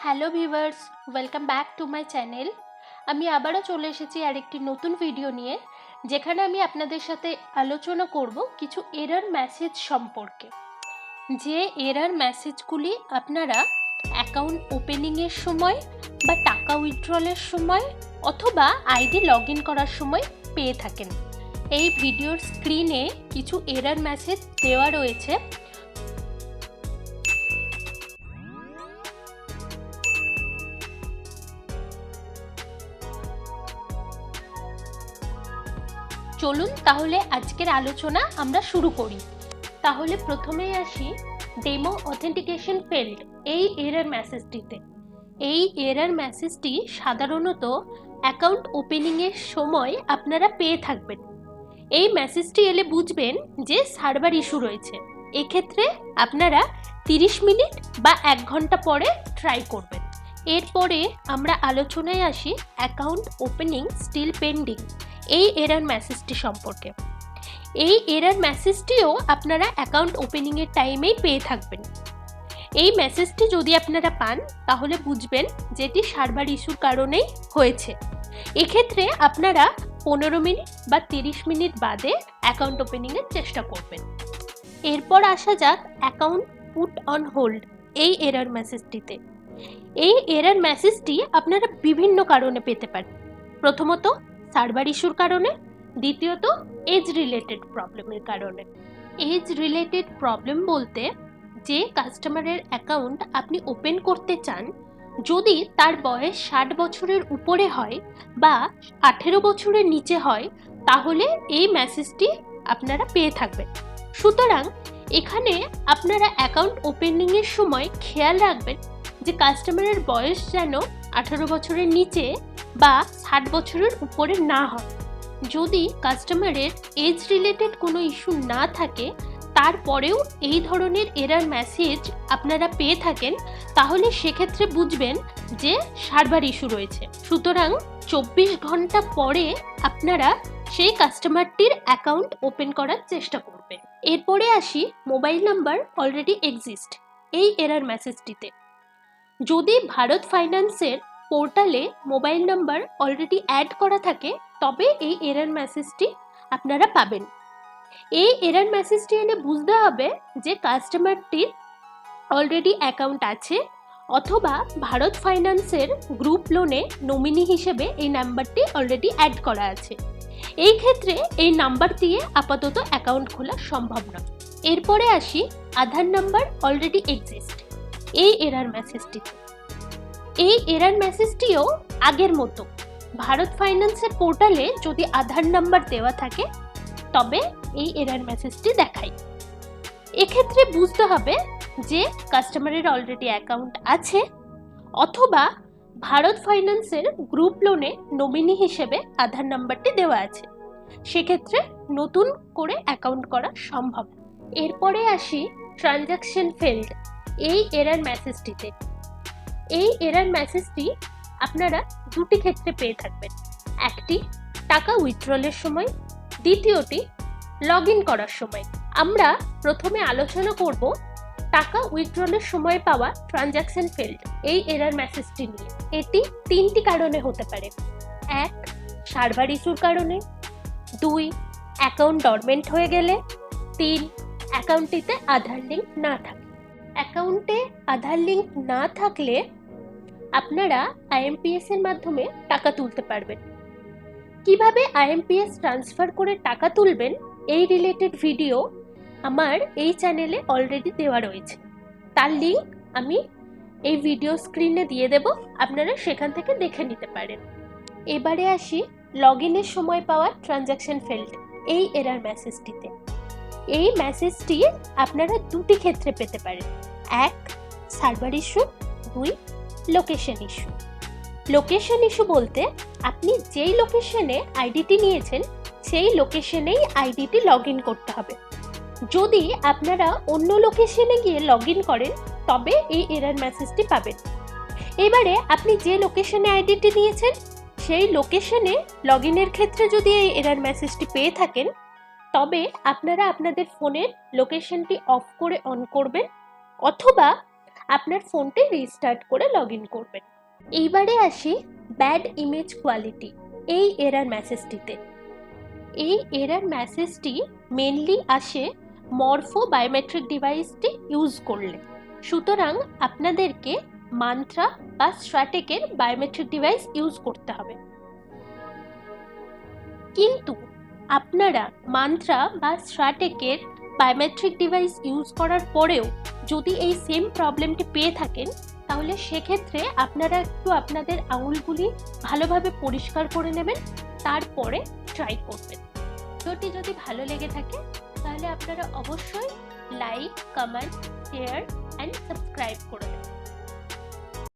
Hello viewers, welcome back to my channel. আমি আবারও চলে এসেছি আরেকটি নতুন ভিডিও নিয়ে, যেখানে আমি আপনাদের সাথে আলোচনা করব কিছু এরর মেসেজ সম্পর্কে। যে এরর মেসেজগুলি আপনারা অ্যাকাউন্ট ওপেনিংয়ের সময় বা টাকা উইথড্রলের সময় অথবা আইডি লগ ইন করার সময় পেয়ে থাকেন। এই ভিডিওর স্ক্রিনে কিছু এরর মেসেজ দেওয়া রয়েছে। চলুন তাহলে আজকের আলোচনা আমরা শুরু করি। তাহলে প্রথমেই আসি ডেমো অথেন্টিকেশন ফেল্ড এই এরর মেসেজটিতে। এই এরর মেসেজটি সাধারণত অ্যাকাউন্ট ওপেনিংয়ের সময় আপনারা পেয়ে থাকবেন। এই মেসেজটি এলে বুঝবেন যে সার্ভার ইস্যু রয়েছে। এক্ষেত্রে আপনারা 30 মিনিট বা 1 ঘন্টা পরে ট্রাই করবেন। এরপরে আমরা আলোচনায় আসি অ্যাকাউন্ট ওপেনিং স্টিল পেন্ডিং এই এরর মেসেজটি সম্পর্কে। এই এরর মেসেজটিও আপনারা অ্যাকাউন্ট ওপেনিংয়ের টাইমেই পেয়ে থাকবেন। এই মেসেজটি যদি আপনারা পান তাহলে বুঝবেন যেটি সার্ভার ইস্যুর কারণেই হয়েছে। এক্ষেত্রে আপনারা 15 মিনিট বা 30 মিনিট বাদে অ্যাকাউন্ট ওপেনিংয়ের চেষ্টা করবেন। এরপর আসা যাক অ্যাকাউন্ট পুট অন হোল্ড এই এরর মেসেজটিতে। এই এরর মেসেজটি আপনারা বিভিন্ন কারণে পেতে পারেন। প্রথমত সার্ভার ইস্যুর কারণে, দ্বিতীয়ত এজ রিলেটেড প্রবলেমের কারণে। এজ রিলেটেড প্রবলেম বলতে যে কাস্টমারের অ্যাকাউন্ট আপনি ওপেন করতে চান যদি তার বয়স 60 বছরের উপরে হয় বা 18 বছরের নিচে হয় তাহলে এই মেসেজটি আপনারা পেয়ে থাকবেন। সুতরাং এখানে আপনারা অ্যাকাউন্ট ওপেনিংয়ের সময় খেয়াল রাখবেন যে কাস্টমারের বয়স যেন 18 বছরের নিচে বা 60 বছরের উপরে না হয়। যদি কাস্টমারের এজ রিলেটেড কোনো ইস্যু না থাকে তারপরেও এই ধরনের এরর মেসেজ আপনারা পেয়ে থাকেন তাহলে সেক্ষেত্রে বুঝবেন যে সার্ভার ইস্যু রয়েছে। সুতরাং 24 ঘন্টা পরে আপনারা সেই কাস্টমারটির অ্যাকাউন্ট ওপেন করার চেষ্টা করবেন। এরপরে আসি মোবাইল নাম্বার অলরেডি এক্সিস্ট এই এরর মেসেজটিতে। যদি ভারত ফাইন্যান্সের পোর্টালে মোবাইল নাম্বার অলরেডি অ্যাড করা থাকে তবে এই এরর মেসেজটি আপনারা পাবেন। এই এরর মেসেজটি এনে বুঝতে হবে যে কাস্টমারটির অলরেডি অ্যাকাউন্ট আছে অথবা ভারত ফাইন্যান্সের গ্রুপ লোনে নমিনি হিসেবে এই নাম্বারটি অলরেডি অ্যাড করা আছে। এই ক্ষেত্রে এই নাম্বার দিয়ে আপাতত অ্যাকাউন্ট খোলা সম্ভব নয়। এরপরে আসি আধার নাম্বার অলরেডি এক্সিস্ট এই এরর মেসেজটিতে। এই এরর মেসেজটিও আগের মতো ভারত ফাইন্যান্সের পোর্টালে যদি আধার নাম্বার দেওয়া থাকে তবে এই এরর মেসেজটি দেখায়। এক্ষেত্রে বুঝতে হবে যে কাস্টমারের অলরেডি অ্যাকাউন্ট আছে অথবা ভারত ফাইন্যান্সের গ্রুপ লোনে নমিনি হিসেবে আধার নাম্বারটি দেওয়া আছে, সেক্ষেত্রে নতুন করে অ্যাকাউন্ট করা সম্ভব। এরপরে আসি ট্রানজাকশন ফেল্ড এই এরর মেসেজটিতে। এই এরর মেসেজটি আপনারা দুটি ক্ষেত্রে পেয়ে থাকবেন, একটি টাকা উইথড্রলের সময়, দ্বিতীয়টি লগ ইন করার সময়। আমরা প্রথমে আলোচনা করব টাকা উইথড্রলের সময় পাওয়া ট্রানজাকশন ফেল্ড এই এরর মেসেজটি নিয়ে। এটি 3টি কারণে হতে পারে। 1 সার্ভার ইস্যুর কারণে, 2 অ্যাকাউন্ট ডরমেন্ট হয়ে গেলে, 3 অ্যাকাউন্টটিতে আধার লিঙ্ক না থাকে। অ্যাকাউন্টে আধার লিঙ্ক না থাকলে আপনারা আইএমপিএস এর মাধ্যমে টাকা তুলতে পারবেন। কিভাবে আইএমপিএস ট্রান্সফার করে টাকা তুলবেন এই রিলেটেড ভিডিও আমার এই চ্যানেলে অলরেডি দেওয়া রয়েছে, তার লিঙ্ক আমি এই ভিডিও স্ক্রিনে দিয়ে দেব, আপনারা সেখান থেকে দেখে নিতে পারেন। এবারে আসি লগ ইনের সময় পাওয়া ট্রানজাকশন ফেল্ড এই এরর মেসেজটিতে। এই মেসেজটি আপনারা দুটি ক্ষেত্রে পেতে পারেন, 1 server issue, 2 location issue. Location issue বলতে আপনি যেই লোকেশনে আইডিটি নিয়েছেন সেই লোকেশনেই আইডিটি লগ ইন করতে হবে। যদি আপনারা অন্য লোকেশনে গিয়ে লগ ইন করেন তবে এই এরর মেসেজটি পাবেন। এবারে আপনি যে লোকেশনে আইডিটি নিয়েছেন সেই লোকেশনে লগ ইনের ক্ষেত্রে যদি এই এরর মেসেজটি পেয়ে থাকেন তবে আপনারা আপনাদের ফোনের লোকেশনটি অফ করে অন করবেন অথবা আপনার ফোনটি রিস্টার্ট করে লগ ইন করবেন। এইবারে আসি ব্যাড ইমেজ কোয়ালিটি এই এরর মেসেজটিতে। এই এরর মেসেজটি মেনলি আসে মরফো বায়োমেট্রিক ডিভাইসটি ইউজ করলে। সুতরাং আপনাদেরকে মান্ত্রা বা স্ট্র্যাটেকের বায়োমেট্রিক ডিভাইস ইউজ করতে হবে। কিন্তু আপনারা মান্ত্রা বা স্ট্র্যাটেকের বায়োমেট্রিক ডিভাইস ইউজ করার পরেও যদি এই সেম প্রবলেমটি পেয়ে থাকেন, তাহলে সেক্ষেত্রে আপনারা একটু আপনাদের আঙুলগুলি ভালোভাবে পরিষ্কার করে নেবেন, তারপরে ট্রাই করবেন। ভিডিওটি যদি ভালো লেগে থাকে তাহলে আপনারা অবশ্যই like, comment, share and subscribe করে দেবেন।